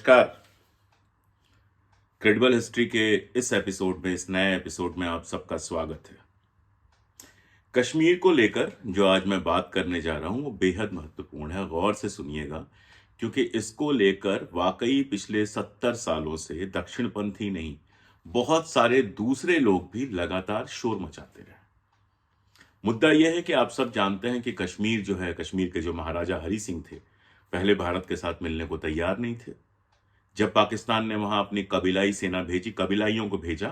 नमस्कार। Credible history के इस एपिसोड में, इस नए एपिसोड में आप सबका स्वागत है। कश्मीर को लेकर जो आज मैं बात करने जा रहा हूं वो बेहद महत्वपूर्ण है। गौर से सुनिएगा, क्योंकि इसको लेकर वाकई पिछले 70 सालों से दक्षिणपंथी नहीं, बहुत सारे दूसरे लोग भी लगातार शोर मचाते रहे। मुद्दा यह है कि आप सब जानते हैं कि कश्मीर जो है, कश्मीर के जो महाराजा हरि सिंह थे, पहले भारत के साथ मिलने को तैयार नहीं थे। जब पाकिस्तान ने वहां अपनी कबीलाई सेना भेजी, कबीलाइयों को भेजा,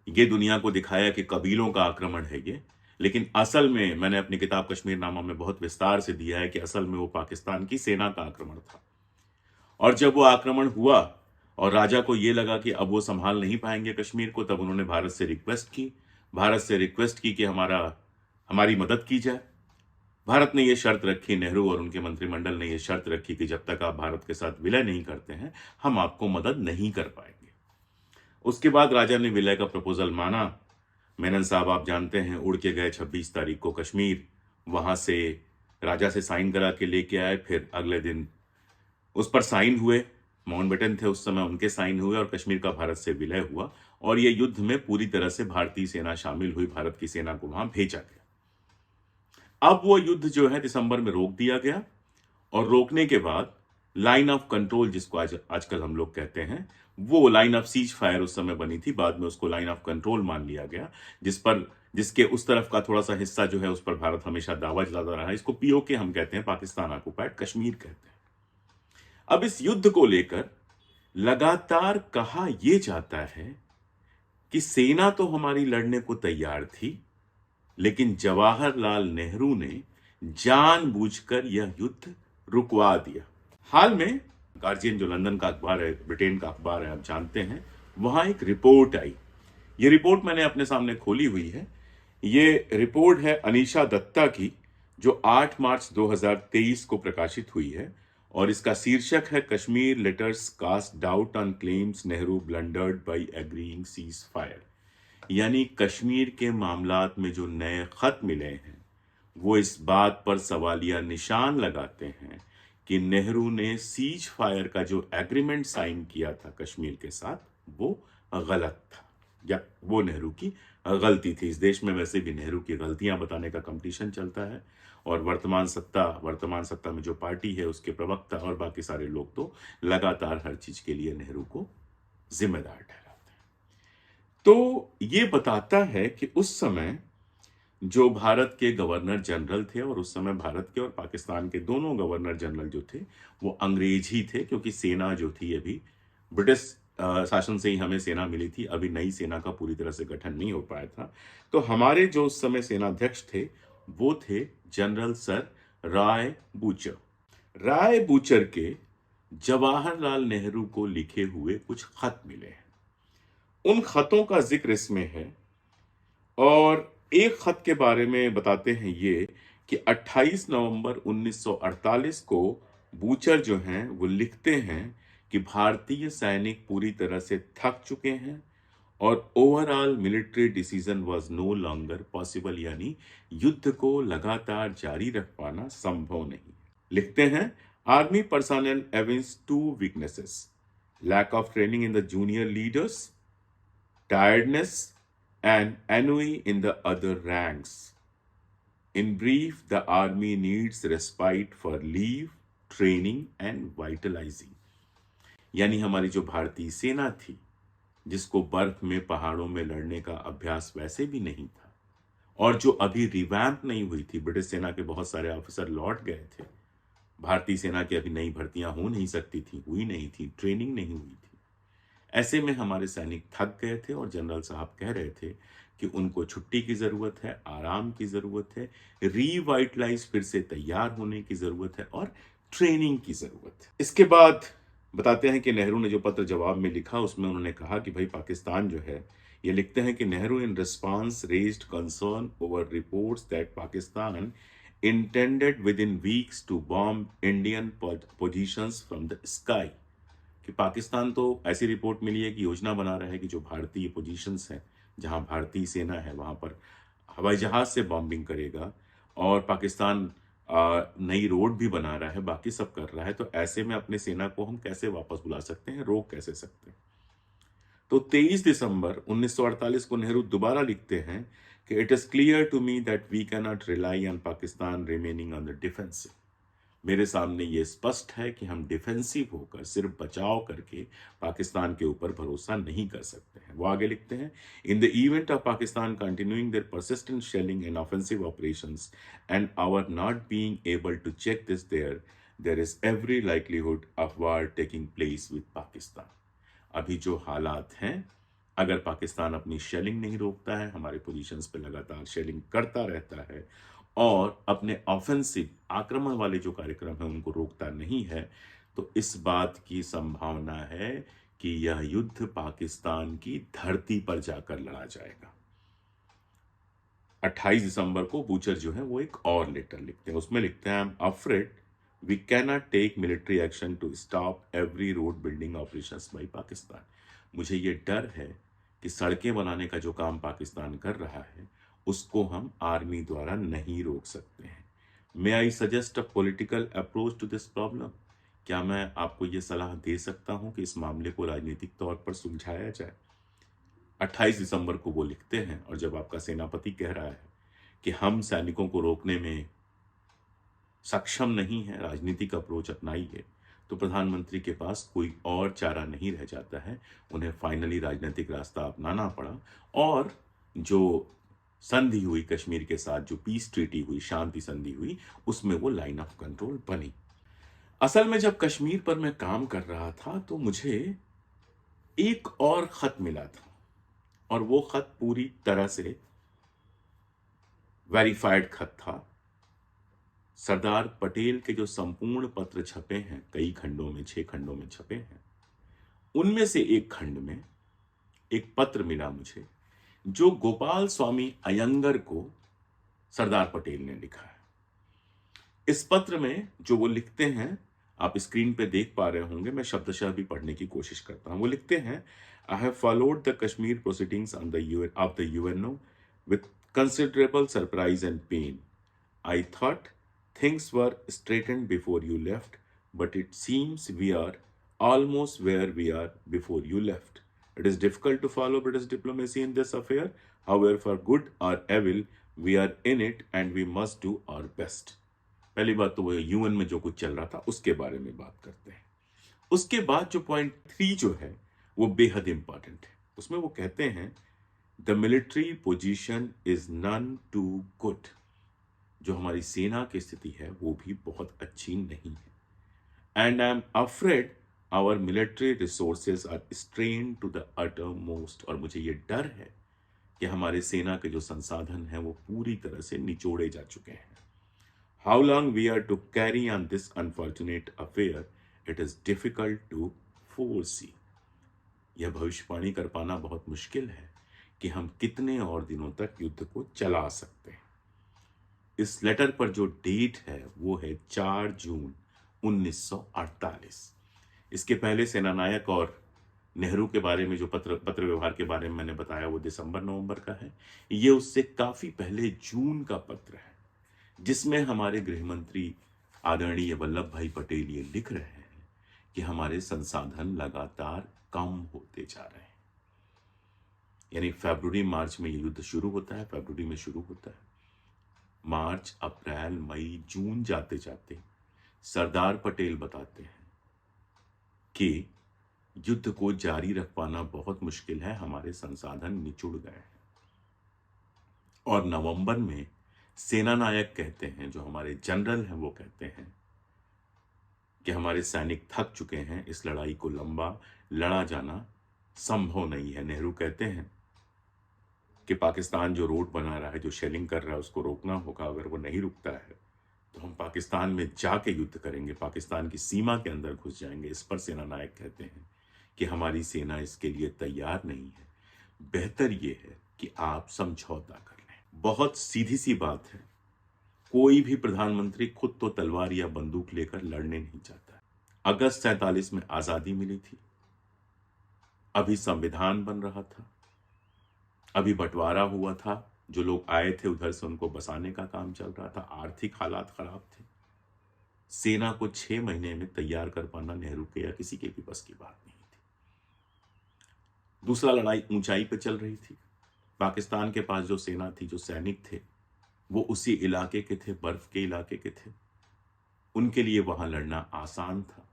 ये दुनिया को दिखाया कि कबीलों का आक्रमण है ये। लेकिन असल में मैंने अपनी किताब कश्मीरनामा में बहुत विस्तार से दिया है कि असल में वो पाकिस्तान की सेना का आक्रमण था। और जब वो आक्रमण हुआ और राजा को ये लगा कि अब वो संभाल नहीं पाएंगे कश्मीर को, तब उन्होंने भारत से रिक्वेस्ट की कि हमारी मदद की जाए। भारत ने यह शर्त रखी, नेहरू और उनके मंत्रिमंडल ने यह शर्त रखी कि जब तक आप भारत के साथ विलय नहीं करते हैं, हम आपको मदद नहीं कर पाएंगे। उसके बाद राजा ने विलय का प्रपोजल माना। मेनन साहब आप जानते हैं, उड़ के गए 26 तारीख को कश्मीर, वहां से राजा से साइन करा के लेके आए। फिर अगले दिन उस पर साइन हुए, माउंटबेटन थे उस समय, उनके साइन हुए और कश्मीर का भारत से विलय हुआ। और यह युद्ध में पूरी तरह से भारतीय सेना शामिल हुई, भारत की सेना को वहां भेजा गया। अब वो युद्ध जो है दिसंबर में रोक दिया गया और रोकने के बाद लाइन ऑफ कंट्रोल, जिसको आजकल हम लोग कहते हैं, वो लाइन ऑफ सीज फायर उस समय बनी थी। बाद में उसको लाइन ऑफ कंट्रोल मान लिया गया, जिसके उस तरफ का थोड़ा सा हिस्सा जो है उस पर भारत हमेशा दावा जताता रहा है। इसको पीओके हम कहते हैं, पाकिस्तान ऑक्युपाइड कश्मीर कहते हैं। अब इस युद्ध को लेकर लगातार कहा यह जाता है कि सेना तो हमारी लड़ने को तैयार थी, लेकिन जवाहरलाल नेहरू ने जानबूझकर यह युद्ध रुकवा दिया। हाल में गार्जियन, जो लंदन का अखबार है, ब्रिटेन का अखबार है, आप जानते हैं, वहां एक रिपोर्ट आई। यह रिपोर्ट मैंने अपने सामने खोली हुई है। यह रिपोर्ट है अनीशा दत्ता की, जो 8 मार्च 2023 को प्रकाशित हुई है और इसका शीर्षक है Kashmir letters cast doubt on claims Nehru blundered by agreeing ceasefire. यानी कश्मीर के मामलात में जो नए खत मिले हैं वो इस बात पर सवालिया निशान लगाते हैं कि नेहरू ने सीज फायर का जो एग्रीमेंट साइन किया था कश्मीर के साथ, वो गलत था, या वो नेहरू की गलती थी। इस देश में वैसे भी नेहरू की गलतियां बताने का कंपटीशन चलता है और वर्तमान सत्ता में जो पार्टी है, उसके प्रवक्ता और बाकी सारे लोग तो लगातार हर चीज के लिए नेहरू को जिम्मेदार ठहराते हैं। तो ये बताता है कि उस समय जो भारत के गवर्नर जनरल थे, और उस समय भारत के और पाकिस्तान के दोनों गवर्नर जनरल जो थे वो अंग्रेज ही थे, क्योंकि सेना जो थी अभी ब्रिटिश शासन से ही हमें सेना मिली थी, अभी नई सेना का पूरी तरह से गठन नहीं हो पाया था। तो हमारे जो उस समय सेनाध्यक्ष थे वो थे जनरल सर राय बूचर के जवाहरलाल नेहरू को लिखे हुए कुछ खत मिले हैं। उन खतों का जिक्र इसमें है और एक खत के बारे में बताते हैं ये कि 28 नवंबर 1948 को बूचर जो हैं वो लिखते हैं कि भारतीय सैनिक पूरी तरह से थक चुके हैं और overall military decision was no longer possible, यानी युद्ध को लगातार जारी रख पाना संभव नहीं। लिखते हैं, army personnel evince 2 weaknesses, lack of training in the junior leaders, tiredness and ennui in the other ranks. In brief, the army needs respite for leave, training and vitalizing. यानी हमारी जो भारतीय सेना थी, जिसको बर्फ में, पहाड़ों में लड़ने का अभ्यास वैसे भी नहीं था, और जो अभी रिवैम्प नहीं हुई थी, ब्रिटिश सेना के बहुत सारे ऑफिसर लौट गए थे, भारतीय सेना की अभी नई भर्तियां हो नहीं सकती थी, हुई नहीं थी, ट्रेनिंग नहीं हुई थी। ऐसे में हमारे सैनिक थक गए थे और जनरल साहब कह रहे थे कि उनको छुट्टी की जरूरत है, आराम की जरूरत है, रीवाइटलाइज, फिर से तैयार होने की जरूरत है और ट्रेनिंग की जरूरत है। इसके बाद बताते हैं कि नेहरू ने जो पत्र जवाब में लिखा उसमें उन्होंने कहा कि भाई पाकिस्तान जो है, ये लिखते हैं कि Nehru in response raised concern over reports that Pakistan intended within weeks to bomb Indian positions from the sky. कि पाकिस्तान तो ऐसी रिपोर्ट मिली है कि योजना बना रहा है कि जो भारतीय पोजीशंस हैं, जहां भारतीय सेना है, वहां पर हवाई जहाज से बॉम्बिंग करेगा और पाकिस्तान नई रोड भी बना रहा है, बाकी सब कर रहा है, तो ऐसे में अपनी सेना को हम कैसे वापस बुला सकते हैं, रोक कैसे सकते हैं? तो 23 दिसंबर 1948 को नेहरू दोबारा लिखते हैं कि it is clear to me that we can not rely on Pakistan remaining on the defensive. मेरे सामने ये स्पष्ट है कि हम डिफेंसिव होकर सिर्फ बचाव करके पाकिस्तान के ऊपर भरोसा नहीं कर सकते हैं। वो आगे लिखते हैं, in the event of Pakistan continuing their persistent shelling and offensive operations and our not being able to check this there is every likelihood of war taking place with Pakistan. अभी जो हालात हैं, अगर पाकिस्तान अपनी शेलिंग नहीं रोकता है, हमारे पोजीशंस पे लगातार शेलिंग करता रहता है और अपने ऑफेंसिव आक्रमण वाले जो कार्यक्रम है उनको रोकता नहीं है, तो इस बात की संभावना है कि यह युद्ध पाकिस्तान की धरती पर जाकर लड़ा जाएगा। 28 दिसंबर को बूचर जो है वो एक और लेटर लिखते हैं। उसमें लिखते हैं, I am afraid we can not take military action to stop every road building operations by Pakistan. मुझे ये डर है कि सड़कें बनाने का जो काम पाकिस्तान कर रहा है उसको हम आर्मी द्वारा नहीं रोक सकते हैं। May I suggest a political approach to this problem. क्या मैं आपको ये सलाह दे सकता हूं कि इस मामले को राजनीतिक तौर पर सुलझाया जाए? 28 दिसंबर को वो लिखते हैं, और जब आपका सेनापति कह रहा है कि हम सैनिकों को रोकने में सक्षम नहीं है, राजनीतिक अप्रोच अपनाइए, तो प्रधानमंत्री के पास कोई और चारा नहीं रह जाता है। उन्हें फाइनली राजनीतिक रास्ता अपनाना पड़ा और जो संधि हुई कश्मीर के साथ, जो पीस ट्रीटी हुई, शांति संधि हुई, उसमें वो लाइन ऑफ कंट्रोल बनी। असल में जब कश्मीर पर मैं काम कर रहा था तो मुझे एक और खत मिला था, और वो खत पूरी तरह से वेरीफाइड खत था। सरदार पटेल के जो संपूर्ण पत्र छपे हैं, कई खंडों में, 6 खंडों में छपे हैं, उनमें से एक खंड में एक पत्र मिला मुझे जो गोपाल स्वामी अयंगर को सरदार पटेल ने लिखा है। इस पत्र में जो वो लिखते हैं, आप स्क्रीन पे देख पा रहे होंगे, मैं शब्दशः भी पढ़ने की कोशिश करता हूं। वो लिखते हैं, I have followed the Kashmir proceedings on the UNO with considerable surprise and pain. I thought things were straightened before you left, but it seems we are almost where we are before you left. It is difficult to follow British diplomacy in this affair. However, for good or evil, we are in it and we must do our best. पहली बात तो वो UN में जो कुछ चल रहा था उसके बारे में बात करते हैं। उसके बाद जो पॉइंट 3 जो है वो बेहद इंपॉर्टेंट है। उसमें वो कहते हैं, the military position is none too good. जो हमारी सेना की स्थिति है वो भी बहुत अच्छी नहीं है। And I am afraid our military resources are strain to the utter most. और मुझे ये डर है कि हमारे सेना के जो संसाधन हैं वो पूरी तरह से निचोड़े जा चुके हैं। How long we are to carry on this unfortunate affair, it is difficult to foresee. यह भविष्यवाणी कर पाना बहुत मुश्किल है कि हम कितने और दिनों तक युद्ध को चला सकते हैं। इस लेटर पर जो डेट है वो है 4 जून 1948। इसके पहले सेनानायक और नेहरू के बारे में जो पत्र व्यवहार के बारे में मैंने बताया वो दिसंबर नवंबर का है। ये उससे काफी पहले जून का पत्र है जिसमें हमारे गृह मंत्री आदरणीय वल्लभ भाई पटेल ये लिख रहे हैं कि हमारे संसाधन लगातार कम होते जा रहे हैं। यानी फरवरी मार्च में ये युद्ध शुरू होता है, फरवरी में शुरू होता है, मार्च अप्रैल मई जून जाते जाते सरदार पटेल बताते हैं कि युद्ध को जारी रख पाना बहुत मुश्किल है, हमारे संसाधन निचुड़ गए हैं। और नवंबर में सेना नायक कहते हैं, जो हमारे जनरल हैं, वो कहते हैं कि हमारे सैनिक थक चुके हैं, इस लड़ाई को लंबा लड़ा जाना संभव नहीं है। नेहरू कहते हैं कि पाकिस्तान जो रोड बना रहा है, जो शेलिंग कर रहा है, उसको रोकना होगा। अगर वो नहीं रुकता है तो हम पाकिस्तान में जाके युद्ध करेंगे, पाकिस्तान की सीमा के अंदर घुस जाएंगे। इस पर सेना नायक कहते हैं कि हमारी सेना इसके लिए तैयार नहीं है, बेहतर ये है कि आप समझौता कर लें। बहुत सीधी सी बात है, कोई भी प्रधानमंत्री खुद तो तलवार या बंदूक लेकर लड़ने नहीं चाहता। अगस्त 47 में आजादी मिली थी, अभी संविधान बन रहा था, अभी बंटवारा हुआ था जो लोग आए थे उधर से उनको बसाने का काम चल रहा था। आर्थिक हालात खराब थे। सेना को 6 महीने में तैयार कर पाना नेहरू के या किसी के भी बस की बात नहीं थी। दूसरा, लड़ाई ऊंचाई पे चल रही थी। पाकिस्तान के पास जो सेना थी, जो सैनिक थे, वो उसी इलाके के थे, बर्फ के इलाके के थे। उनके लिए वहां लड़ना आसान था।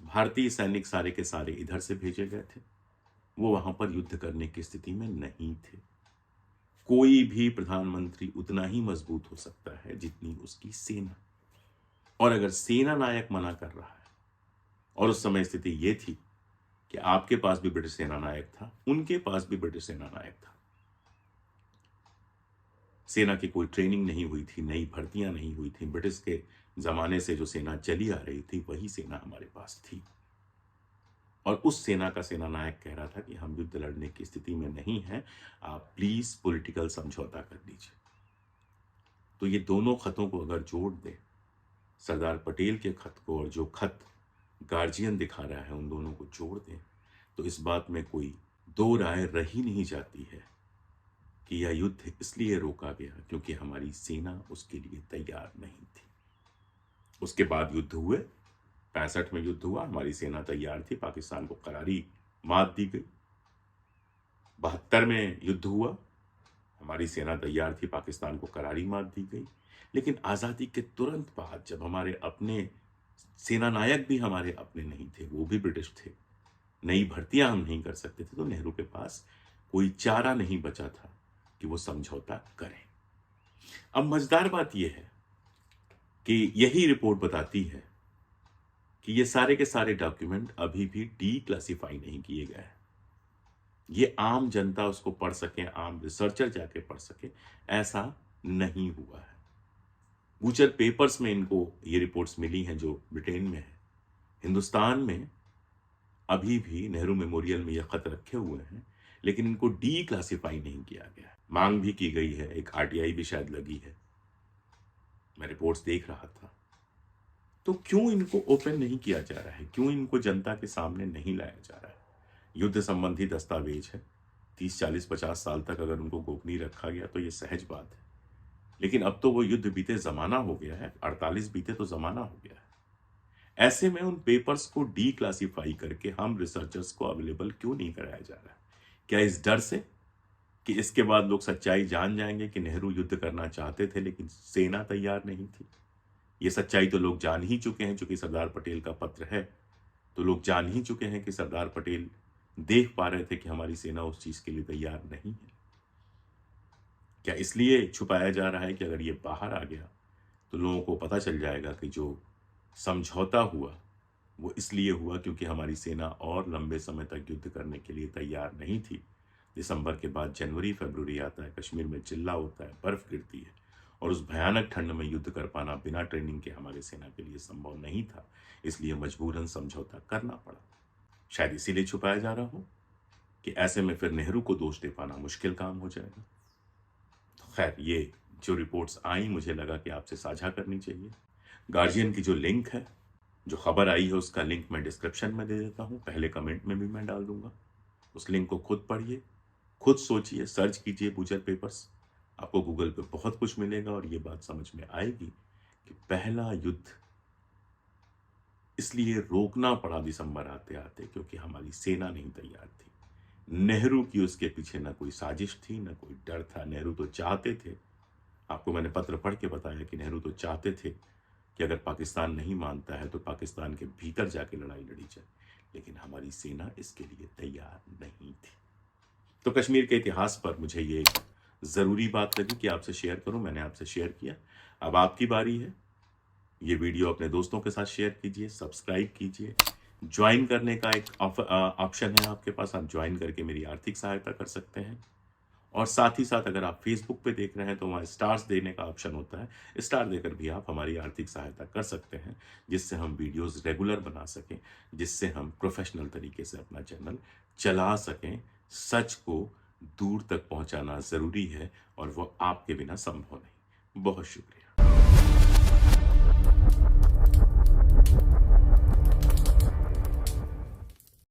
भारतीय सैनिक सारे के सारे इधर से भेजे गए थे। वो वहां पर युद्ध करने की स्थिति में नहीं थे। कोई भी प्रधानमंत्री उतना ही मजबूत हो सकता है जितनी उसकी सेना। और अगर सेना नायक मना कर रहा है, और उस समय स्थिति ये थी कि आपके पास भी ब्रिटिश सेना नायक था, उनके पास भी ब्रिटिश सेना नायक था। सेना की कोई ट्रेनिंग नहीं हुई थी, नई भर्तियां नहीं हुई थी। ब्रिटिश के जमाने से जो सेना चली आ रही थी वही सेना हमारे पास थी। और उस सेना का सेना नायक कह रहा था कि हम युद्ध लड़ने की स्थिति में नहीं हैं, आप प्लीज पॉलिटिकल समझौता कर लीजिए। तो ये दोनों खतों को अगर जोड़ दे, सरदार पटेल के खत को और जो खत गार्जियन दिखा रहा है, उन दोनों को जोड़ दें, तो इस बात में कोई दो राय रही नहीं जाती है कि यह युद्ध इसलिए रोका गया क्योंकि हमारी सेना उसके लिए तैयार नहीं थी। उसके बाद युद्ध हुए। 65 में युद्ध हुआ, हमारी सेना तैयार थी, पाकिस्तान को करारी मात दी गई। 72 में युद्ध हुआ, हमारी सेना तैयार थी, पाकिस्तान को करारी मात दी गई। लेकिन आज़ादी के तुरंत बाद जब हमारे अपने सेना नायक भी हमारे अपने नहीं थे, वो भी ब्रिटिश थे, नई भर्तियां हम नहीं कर सकते थे, तो नेहरू के पास कोई चारा नहीं बचा था कि वो समझौता करें। अब मजेदार बात यह है कि यही रिपोर्ट बताती है कि ये सारे के सारे डॉक्यूमेंट अभी भी डीक्लासिफाई नहीं किए गए हैं। ये आम जनता उसको पढ़ सके, आम रिसर्चर जाके पढ़ सके, ऐसा नहीं हुआ है। बूचर पेपर्स में इनको ये रिपोर्ट्स मिली हैं जो ब्रिटेन में है। हिंदुस्तान में अभी भी नेहरू मेमोरियल में ये खत रखे हुए हैं, लेकिन इनको डीक्लासिफाई नहीं किया गया। मांग भी की गई है, एक आरटीआई भी शायद लगी है, मैं रिपोर्ट्स देख रहा था। तो क्यों इनको ओपन नहीं किया जा रहा है, क्यों इनको जनता के सामने नहीं लाया जा रहा है? युद्ध संबंधी दस्तावेज है, 30, 40, 50 साल तक अगर उनको गोपनीय रखा गया तो ये सहज बात है। लेकिन अब तो वो युद्ध बीते जमाना हो गया है, 48 बीते तो जमाना हो गया है। ऐसे में उन पेपर्स को डीक्लासिफाई करके हम रिसर्चर्स को अवेलेबल क्यों नहीं कराया जा रहा है? क्या इस डर से कि इसके बाद लोग सच्चाई जान जाएंगे कि नेहरू युद्ध करना चाहते थे लेकिन सेना तैयार नहीं थी? ये सच्चाई तो लोग जान ही चुके हैं, चूंकि सरदार पटेल का पत्र है तो लोग जान ही चुके हैं कि सरदार पटेल देख पा रहे थे कि हमारी सेना उस चीज के लिए तैयार नहीं है। क्या इसलिए छुपाया जा रहा है कि अगर ये बाहर आ गया तो लोगों को पता चल जाएगा कि जो समझौता हुआ वो इसलिए हुआ क्योंकि हमारी सेना और लंबे समय तक युद्ध करने के लिए तैयार नहीं थी। दिसंबर के बाद जनवरी, फरवरी आता है, कश्मीर में चिल्ला होता है, बर्फ गिरती है, और उस भयानक ठंड में युद्ध कर पाना बिना ट्रेनिंग के हमारे सेना के लिए संभव नहीं था। इसलिए मजबूरन समझौता करना पड़ा। शायद इसीलिए छुपाया जा रहा हो कि ऐसे में फिर नेहरू को दोष दे पाना मुश्किल काम हो जाएगा। तो खैर, ये जो रिपोर्ट्स आई मुझे लगा कि आपसे साझा करनी चाहिए। गार्जियन की जो लिंक है, जो खबर आई है, उसका लिंक मैं डिस्क्रिप्शन में दे देता हूँ, पहले कमेंट में भी मैं डाल दूंगा। उस लिंक को खुद पढ़िए, खुद सोचिए, सर्च कीजिए बूचर पेपर्स, आपको गूगल पे बहुत कुछ मिलेगा और ये बात समझ में आएगी कि पहला युद्ध इसलिए रोकना पड़ा दिसंबर आते आते क्योंकि हमारी सेना नहीं तैयार थी। नेहरू की उसके पीछे ना कोई साजिश थी, ना कोई डर था। नेहरू तो चाहते थे, आपको मैंने पत्र पढ़ के बताया कि नेहरू तो चाहते थे कि अगर पाकिस्तान नहीं मानता है तो पाकिस्तान के भीतर जाके लड़ाई लड़ी जाए, लेकिन हमारी सेना इसके लिए तैयार नहीं थी। तो कश्मीर के इतिहास पर मुझे ये जरूरी बात लगी कि आपसे शेयर करूं, मैंने आपसे शेयर किया। अब आपकी बारी है। ये वीडियो अपने दोस्तों के साथ शेयर कीजिए, सब्सक्राइब कीजिए। ज्वाइन करने का एक ऑप्शन है आपके पास, आप ज्वाइन करके मेरी आर्थिक सहायता कर सकते हैं। और साथ ही साथ अगर आप फेसबुक पे देख रहे हैं तो वहाँ स्टार्स देने का ऑप्शन होता है, स्टार देकर भी आप हमारी आर्थिक सहायता कर सकते हैं, जिससे हम वीडियोस रेगुलर बना सकें, जिससे हम प्रोफेशनल तरीके से अपना चैनल चला सकें। सच को दूर तक पहुंचाना जरूरी है और वो आपके बिना संभव नहीं। बहुत शुक्रिया।